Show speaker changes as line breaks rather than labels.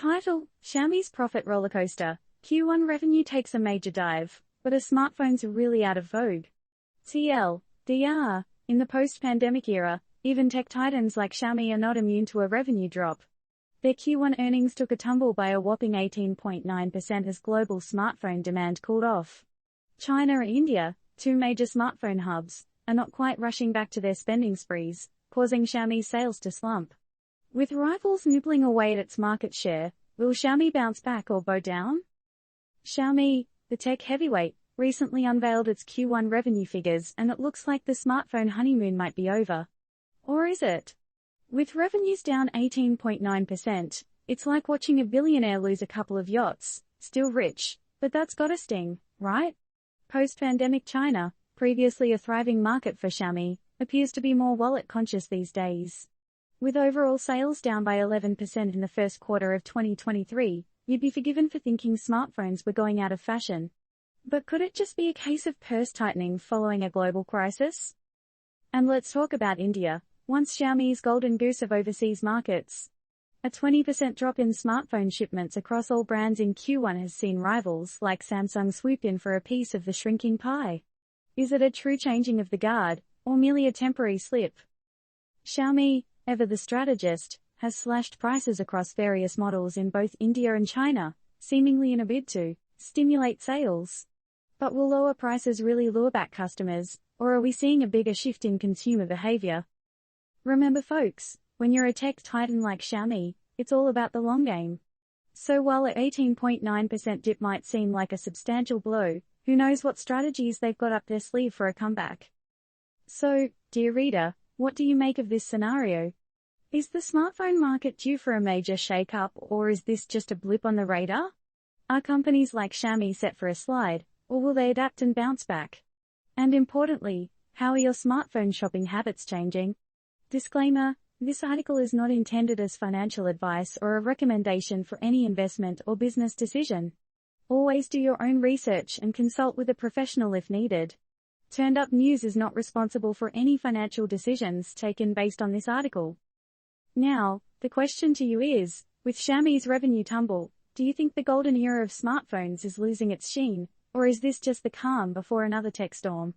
Title: Xiaomi's profit rollercoaster. Q1 revenue takes a major dive, but are smartphones really out of vogue? TLDR, in the post-pandemic era, even tech titans like Xiaomi are not immune to a revenue drop. Their Q1 earnings took a tumble by a whopping 18.9% as global smartphone demand cooled off. China and India, two major smartphone hubs, are not quite rushing back to their spending sprees, causing Xiaomi's sales to slump. With rivals nibbling away at its market share, will Xiaomi bounce back or bow down? Xiaomi, the tech heavyweight, recently unveiled its Q1 revenue figures, and it looks like the smartphone honeymoon might be over. Or is it? With revenues down 18.9%, it's like watching a billionaire lose a couple of yachts. Still rich, but that's gotta sting, right? Post-pandemic China, previously a thriving market for Xiaomi, appears to be more wallet-conscious these days. With overall sales down by 11% in the first quarter of 2023, you'd be forgiven for thinking smartphones were going out of fashion. But could it just be a case of purse tightening following a global crisis? And let's talk about India, once Xiaomi's golden goose of overseas markets. A 20% drop in smartphone shipments across all brands in Q1 has seen rivals like Samsung swoop in for a piece of the shrinking pie. Is it a true changing of the guard, or merely a temporary slip? Xiaomi, ever the strategist, has slashed prices across various models in both India and China, seemingly in a bid to stimulate sales. But will lower prices really lure back customers, or are we seeing a bigger shift in consumer behavior? Remember folks, when you're a tech titan like Xiaomi, it's all about the long game. So while an 18.9% dip might seem like a substantial blow, who knows what strategies they've got up their sleeve for a comeback. So, dear reader, what do you make of this scenario? Is the smartphone market due for a major shake-up, or is this just a blip on the radar? Are companies like Xiaomi set for a slide, or will they adapt and bounce back? And importantly, how are your smartphone shopping habits changing? Disclaimer: this article is not intended as financial advice or a recommendation for any investment or business decision. Always do your own research and consult with a professional if needed. Turned Up News is not responsible for any financial decisions taken based on this article. Now, the question to you is, with Xiaomi's revenue tumble, do you think the golden era of smartphones is losing its sheen, or is this just the calm before another tech storm?